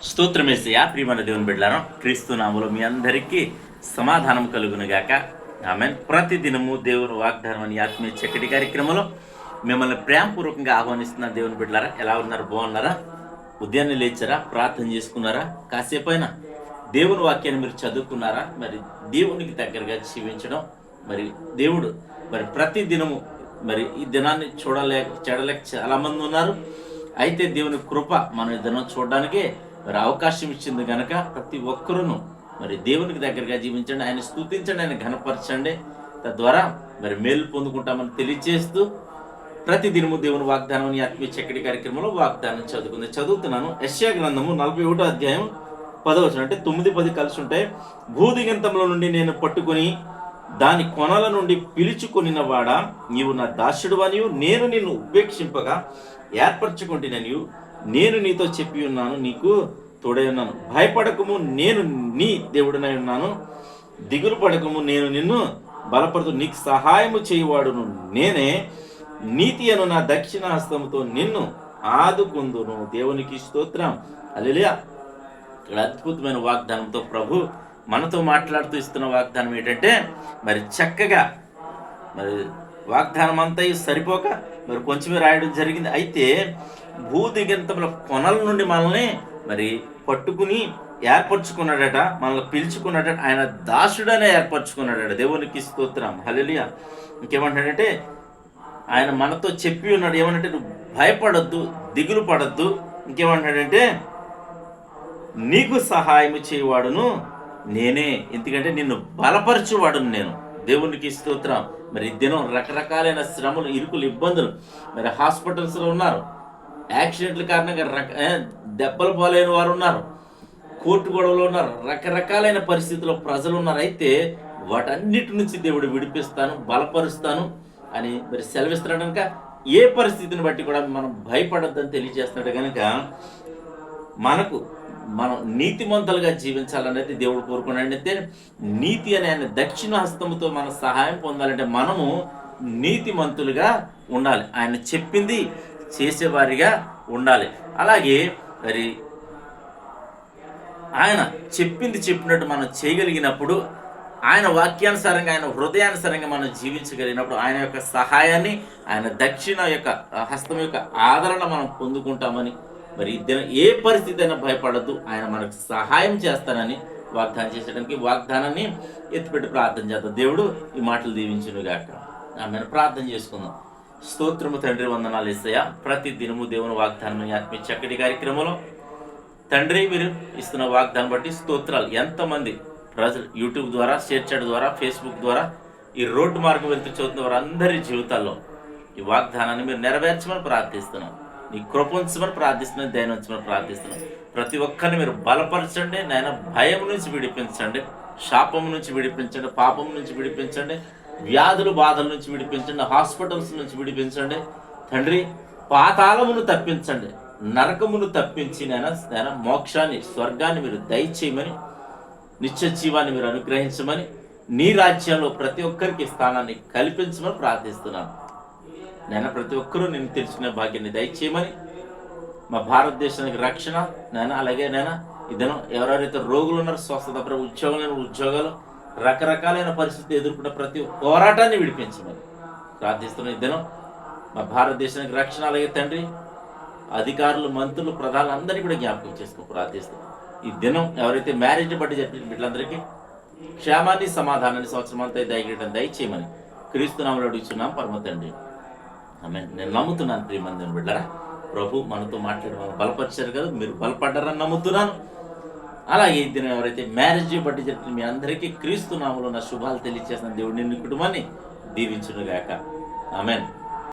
స్తోత్రమేసయ్యా ప్రియమైన దేవుని బిడ్డలారా, క్రీస్తు నామములో మీ అందరికీ సమాధానం కలుగునుగాక. ఆమేన్. ప్రతి దినము దేవుని వాగ్దానం అని ఆత్మీయ చక్కటి కార్యక్రమంలో మిమ్మల్ని ప్రేమపూర్వకంగా ఆహ్వానిస్తున్న దేవుని బిడ్డలారా, ఎలా ఉన్నారు? బాగున్నారా? ఉదయాన్నే లేచారా? ప్రార్థన చేసుకున్నారా? కాసేపైనా దేవుని వాక్యాన్ని మీరు చదువుకున్నారా? మరి దేవునికి దగ్గరగా జీవించడం, మరి దేవుడు ప్రతి దినము ఈ దినాన్ని చూడలేక చాలామంది ఉన్నారు. అయితే దేవుని కృప మనం ఈ దినం చూడడానికే అవకాశం ఇచ్చింది కనుక ప్రతి ఒక్కరూ దేవునికి దగ్గరగా జీవించండి, ఆయన స్తుతించండి, ఆయన ఘనపరచండి. తద్వారా మేలు పొందుకుంటామని తెలియజేస్తూ ప్రతి దినము దేవుని వాగ్దానం ఆత్మీయ చక్కటి కార్యక్రమంలో వాగ్దానం చదువుతున్నాను. యెషయా గ్రంథము 41వ అధ్యాయం 10వ వచనం, అంటే 9-10 కలిసి ఉంటాయి. భూదిగంతంలో నుండి నేను పట్టుకొని దాని కొనల నుండి పిలుచుకొనిన వాడా, నీవు నా దాసుడువనియు నేను నిన్ను ఉపేక్షింపగా ఏర్పరచుకుంటున్నాను. నేను నీతో చెప్పి ఉన్నాను, నీకు తోడై ఉన్నాను. భయపడకము, నేను నీ దేవుడినై ఉన్నాను. దిగులు పడకము, నేను నిన్ను బలపడుతూ నీకు సహాయము చేయువాడును నేనే. నీతి అను నా దక్షిణ హస్తముతో నిన్ను ఆదుకుందును. దేవునికి స్తోత్రం. హల్లెలూయా. ఇక్కడ అద్భుతమైన వాగ్దానంతో ప్రభు మనతో మాట్లాడుతూ ఇస్తున్న వాగ్దానం ఏంటంటే, చక్కగా వాగ్దానం అంతా సరిపోక కొంచెమే రాయడం జరిగింది. అయితే భూదిగంతముల కొనల నుండి మనల్ని పట్టుకుని ఏర్పరచుకున్నాడట, మనల్ని పిలుచుకున్నాడట, ఆయన దాసుడనే ఏర్పరచుకున్నాడట. దేవునికి స్తోత్రం. హల్లెలూయా. ఇంకేమంటాడంటే, ఆయన మనతో చెప్పి ఉన్నాడు ఏమంటే, నువ్వు భయపడొద్దు, దిగులు పడొద్దు. ఇంకేమంటాడంటే, నీకు సహాయము చేయవాడును నేనే, ఎందుకంటే నిన్ను బలపరచువాడును నేను. దేవునికి స్తోత్రం. దినం రకరకాలైన శ్రమలు, ఇరుకులు, ఇబ్బందులు, హాస్పిటల్స్లో ఉన్నారు, యాక్సిడెంట్ల కారణంగా దెబ్బలు పాలైన వారు ఉన్నారు, కోర్టు గొడవలు ఉన్నారు, రకరకాలైన పరిస్థితుల్లో ప్రజలు ఉన్నారు. అయితే వాటన్నిటి నుంచి దేవుడు విడిపిస్తాను, బలపరుస్తాను అని సెలవిస్తున్నాడు. కనుక ఏ పరిస్థితిని బట్టి కూడా మనం భయపడొద్దని తెలియజేస్తున్నాడు. కనుక మనం నీతిమంతులుగా జీవించాలనేది దేవుడు కోరుకున్నాడు. అయితే నీతి అనే ఆయన దక్షిణ హస్తముతో మన సహాయం పొందాలంటే మనము నీతిమంతులుగా ఉండాలి, ఆయన చెప్పింది చేసేవారిగా ఉండాలి. అలాగే ఆయన చెప్పింది చెప్పినట్టు మనం చేయగలిగినప్పుడు, ఆయన వాక్యానుసారంగా, ఆయన హృదయానుసారంగా మనం జీవించగలిగినప్పుడు ఆయన యొక్క సహాయాన్ని, ఆయన దక్షిణ యొక్క హస్తం యొక్క ఆదరణ మనం పొందుకుంటామని, ఏ పరిస్థితి అయినా భయపడద్దు, ఆయన మనకు సహాయం చేస్తానని వాగ్దానం చేసేయడానికి వాగ్దానాన్ని ఎత్తిపెట్టి ప్రార్థన చేద్దాం. దేవుడు ఈ మాటలు దీవించునుగాక. ఆమెను ప్రార్థన చేసుకుందాం. స్తోత్రము తండ్రి, వందనాలు యేసయ్యా. ప్రతి దినము దేవుని వాగ్దానం ఆత్మీయ చక్కటి కార్యక్రమంలో తండ్రి మీరు ఇస్తున్న వాగ్దానం బట్టి స్తోత్రాలు. ఎంతమంది ప్రజలు యూట్యూబ్ ద్వారా, షేర్ చాట్ ద్వారా, ఫేస్బుక్ ద్వారా, ఈ రోడ్డు మార్గం వెళ్తూ చదువుతున్న వారందరి జీవితాల్లో ఈ వాగ్దానాన్ని మీరు నెరవేర్చమని ప్రార్థిస్తున్నాం. నీ కృప ఉంచమని ప్రార్థిస్తున్నాను, దయను ఉంచమని ప్రార్థిస్తున్నాను. ప్రతి ఒక్కరిని మీరు బలపరచండి నాయన. భయం నుంచి విడిపించండి, శాపం నుంచి విడిపించండి, పాపం నుంచి విడిపించండి, వ్యాధులు బాధల నుంచి విడిపించండి, హాస్పిటల్స్ నుంచి విడిపించండి తండ్రి. పాతాళమును తప్పించండి, నరకమును తప్పించి నాయన మోక్షాన్ని, స్వర్గాన్ని మీరు దయచేయమని, నిత్య జీవాన్ని మీరు అనుగ్రహించమని, నీ రాజ్యంలో ప్రతి ఒక్కరికి స్థానాన్ని కల్పించమని ప్రార్థిస్తున్నాను. నేను ప్రతి ఒక్కరూ నేను తెలుసుకునే భాగ్యాన్ని దయచేయమని, మా భారతదేశానికి రక్షణ నేను, అలాగే నేను ఈ దినం ఎవరెవరైతే రోగులు ఉన్నారో స్వస్థత, ఉద్యోగాలు, రకరకాలైన పరిస్థితులు ఎదుర్కొన్న ప్రతి పోరాటాన్ని విడిపించమని ప్రార్థిస్తున్న ఈ దినం మా భారతదేశానికి రక్షణ, అలాగే తండ్రి అధికారులు, మంత్రులు, ప్రధానులు అందరినీ కూడా జ్ఞాపకం చేసుకుని ప్రార్థిస్తాం. ఈ దినం ఎవరైతే మ్యారేజ్ బట్టి చెప్పిన బిడ్డలందరికీ క్షేమాన్ని, సమాధానాన్ని సంవత్సరం అంతా దయచేయమని క్రీస్తు నామములో అడుగుచున్నాం పరమ తండ్రి. ఆమేన్. నేను నమ్ముతున్నాను ప్రియమందిని బిడ్డలారా, ప్రభు మనతో మాట్లాడి మనం బలపరిచారు కదా, మీరు బలపడ్డారని నమ్ముతున్నాను. అలాగే ఈ దినం ఎవరైతే మ్యారేజ్ బట్టి చెప్పిన మీ అందరికీ క్రీస్తు నామములో నా శుభాలు తెలియజేసిన దేవుడు నిన్ను కుటుంబాన్ని దీవించునుగాక. ఆమేన్.